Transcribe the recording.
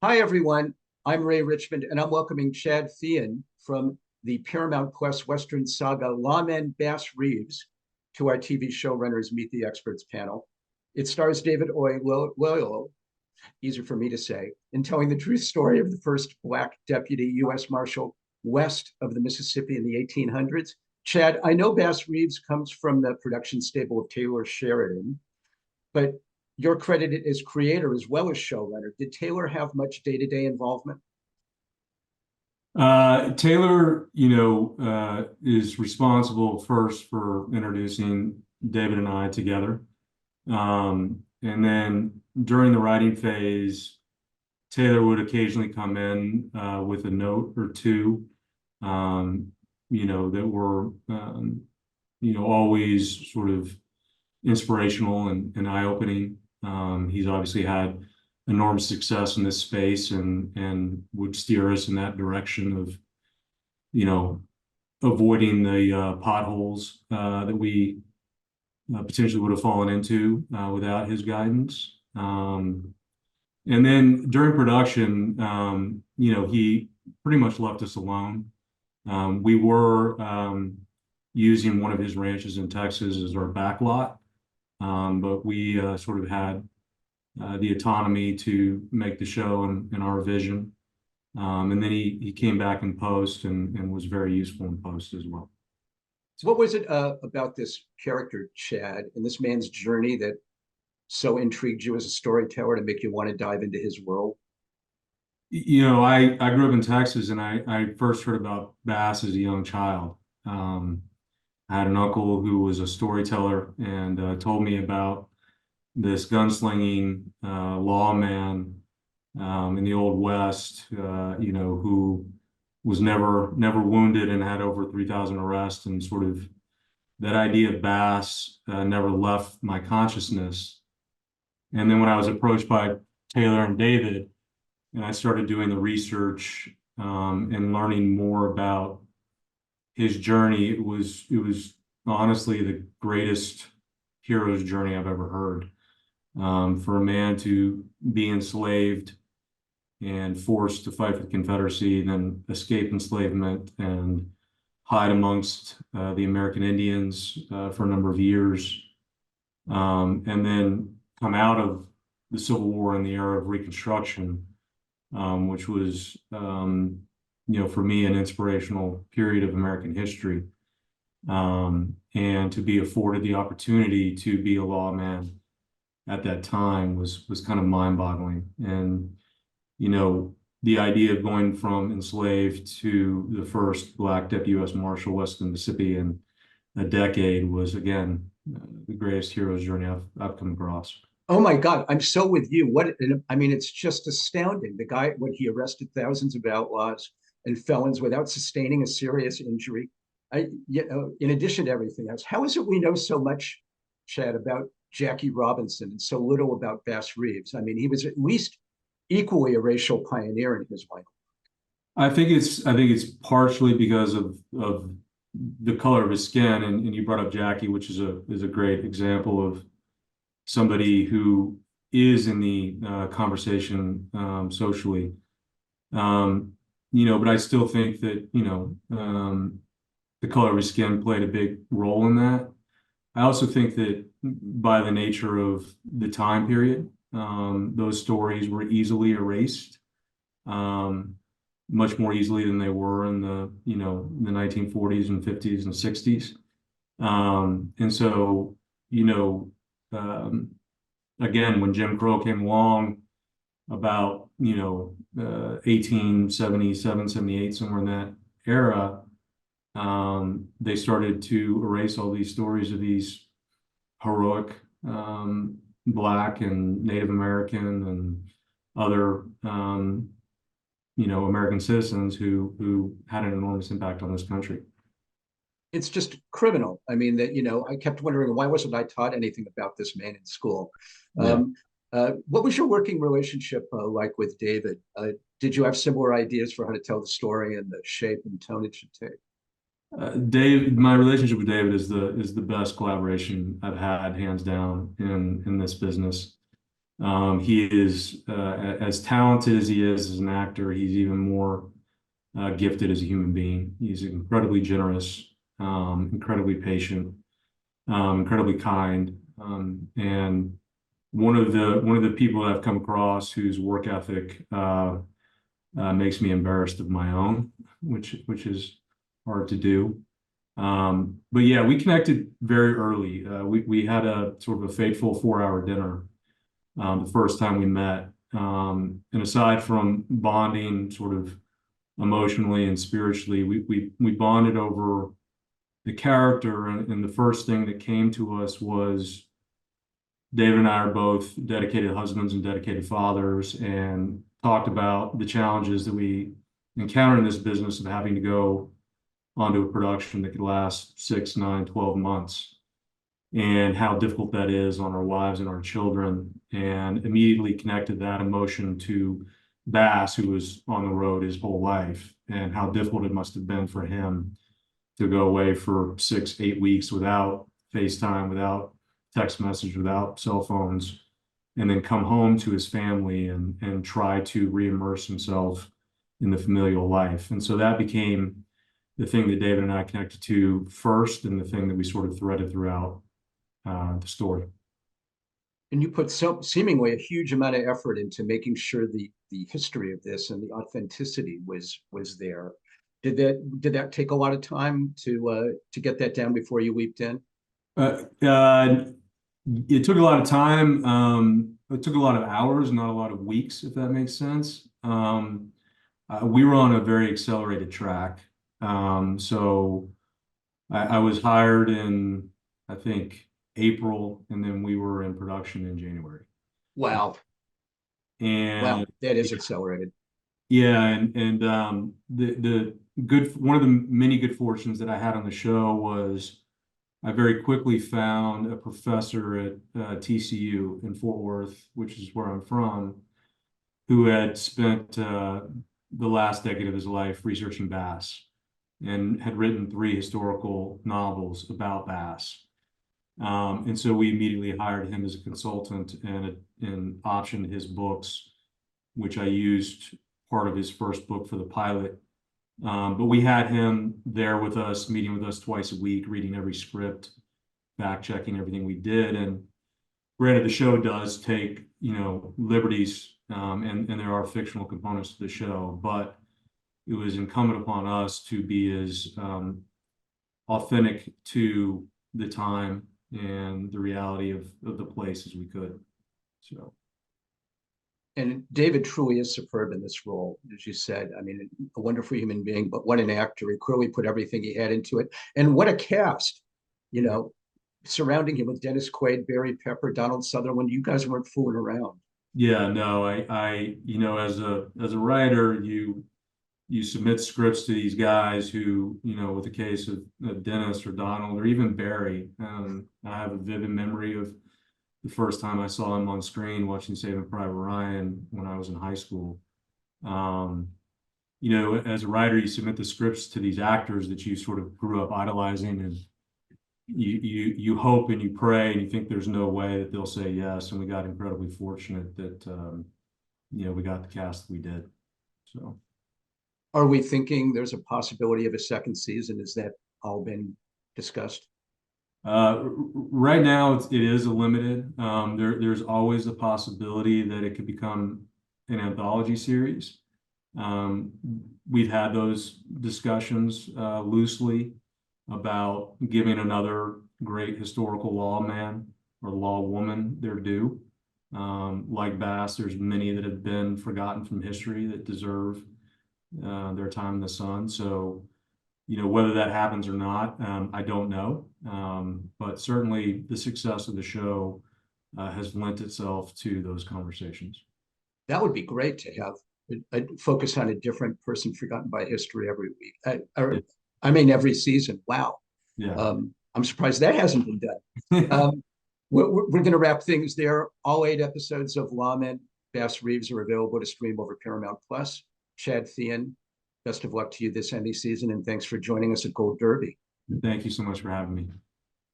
Hi, everyone. I'm Ray Richmond, and I'm welcoming Chad Feehan from the Paramount Plus Western saga Lawmen, Bass Reeves to our TV showrunners Meet the Experts panel. It stars David Oyelowo, easier for me to say, in telling the true story of the first Black deputy U.S. Marshal west of the Mississippi in the 1800s. Chad, I know Bass Reeves comes from the production stable of Taylor Sheridan, but you're credited as creator as well as showrunner. Did Taylor have much day-to-day involvement? Taylor, is responsible first for introducing David and I together. And then during the writing phase, Taylor would occasionally come in with a note or two, that were, always sort of inspirational and eye-opening. He's obviously had enormous success in this space and would steer us in that direction of, avoiding the potholes that we potentially would have fallen into without his guidance. And then during production, he pretty much left us alone. We were using one of his ranches in Texas as our back lot, but we sort of had the autonomy to make the show and our vision. And then he came back in post and was very useful in post as well. So what was it about this character, Chad, and this man's journey that so intrigued you as a storyteller to make you want to dive into his world? I grew up in Texas, and I first heard about Bass as a young child. I had an uncle who was a storyteller and told me about this gunslinging lawman in the Old West, who was never wounded and had over 3,000 arrests, and sort of that idea of Bass never left my consciousness. And then when I was approached by Taylor and David, and I started doing the research and learning more about his journey, it was honestly the greatest hero's journey I've ever heard. For a man to be enslaved and forced to fight for the Confederacy, then escape enslavement and hide amongst the American Indians for a number of years, and then come out of the Civil War in the era of Reconstruction, which was, for me, an inspirational period of American history, and to be afforded the opportunity to be a lawman at that time was kind of mind-boggling. And the idea of going from enslaved to the first Black deputy U.S. Marshal west of the Mississippi in a decade was, again, the greatest hero's journey I've come across. Oh my God, I'm so with you. I mean, it's just astounding. The guy, when he arrested thousands of outlaws and felons without sustaining a serious injury. In addition to everything else, how is it we know so much, Chad, about Jackie Robinson and so little about Bass Reeves? I mean, he was at least equally a racial pioneer in his life. I think it's partially because of the color of his skin, and you brought up Jackie, which is a great example of somebody who is in the conversation socially. But I still think that the color of his skin played a big role in that. I also think that by the nature of the time period, those stories were easily erased, much more easily than they were in the 1940s and 50s and 60s. And so, again, when Jim Crow came along about, 1877, 78, somewhere in that era, they started to erase all these stories of these heroic Black and Native American and other American citizens who had an enormous impact on this country. It's just criminal. I mean, I kept wondering, why wasn't I taught anything about this man in school? Yeah. What was your working relationship like with David? Did you have similar ideas for how to tell the story and the shape and tone it should take? My relationship with David is the best collaboration I've had, hands down, in this business. He is as talented as he is as an actor. He's even more gifted as a human being. He's incredibly generous, incredibly patient, incredibly kind, and one of the people that I've come across whose work ethic makes me embarrassed of my own, which is hard to do. But yeah, we connected very early. We had a sort of a fateful 4-hour dinner the first time we met. And aside from bonding sort of emotionally and spiritually, we bonded over the character. And the first thing that came to us was David and I are both dedicated husbands and dedicated fathers, and talked about the challenges that we encounter in this business of having to go onto a production that could last 6, 9, 12 months, and how difficult that is on our wives and our children, and immediately connected that emotion to Bass, who was on the road his whole life, and how difficult it must have been for him to go away for 6, 8 weeks without FaceTime, without text message, without cell phones, and then come home to his family and try to reimmerse himself in the familial life. And so that became the thing that David and I connected to first, and the thing that we sort of threaded throughout the story. And you put seemingly a huge amount of effort into making sure the history of this and the authenticity was there. Did that take a lot of time to get that down before you leaped in? It took a lot of time. It took a lot of hours, not a lot of weeks, if that makes sense. We were on a very accelerated track. So I was hired in, I think, April, and then we were in production in January. Wow. And wow, that is accelerated. Yeah, and the good one of the many good fortunes that I had on the show was I very quickly found a professor at TCU in Fort Worth, which is where I'm from, who had spent the last decade of his life researching bass and had written 3 historical novels about bass. And so we immediately hired him as a consultant and optioned his books, which I used part of his first book for the pilot. But we had him there with us, meeting with us twice a week, reading every script, fact checking everything we did. And granted, the show does take, liberties, and there are fictional components to the show, but it was incumbent upon us to be as authentic to the time and the reality of the place as we could. So. And David truly is superb in this role, as you said. I mean, a wonderful human being, but what an actor. He clearly put everything he had into it. And what a cast, surrounding him with Dennis Quaid, Barry Pepper, Donald Sutherland. You guys weren't fooling around. Yeah, no, I as a writer, you submit scripts to these guys who, with the case of Dennis or Donald or even Barry, I have a vivid memory of the first time I saw him on screen watching Saving Private Ryan when I was in high school. As a writer, you submit the scripts to these actors that you sort of grew up idolizing, and you hope and you pray and you think there's no way that they'll say yes. And we got incredibly fortunate that we got the cast that we did. So. Are we thinking there's a possibility of a second season? Has that all been discussed? Right now, it is a limited. There's always a possibility that it could become an anthology series. We've had those discussions loosely about giving another great historical lawman or lawwoman their due. Like Bass, there's many that have been forgotten from history that deserve their time in the sun. So, whether that happens or not, I don't know. But certainly the success of the show has lent itself to those conversations. That would be great to have a focus on a different person forgotten by history every week. Every season. Wow. Yeah. I'm surprised that hasn't been done. We're going to wrap things there. All 8 episodes of Lawmen, Bass Reeves are available to stream over Paramount Plus. Chad Feehan, best of luck to you this Emmy season, and thanks for joining us at Gold Derby. Thank you so much for having me.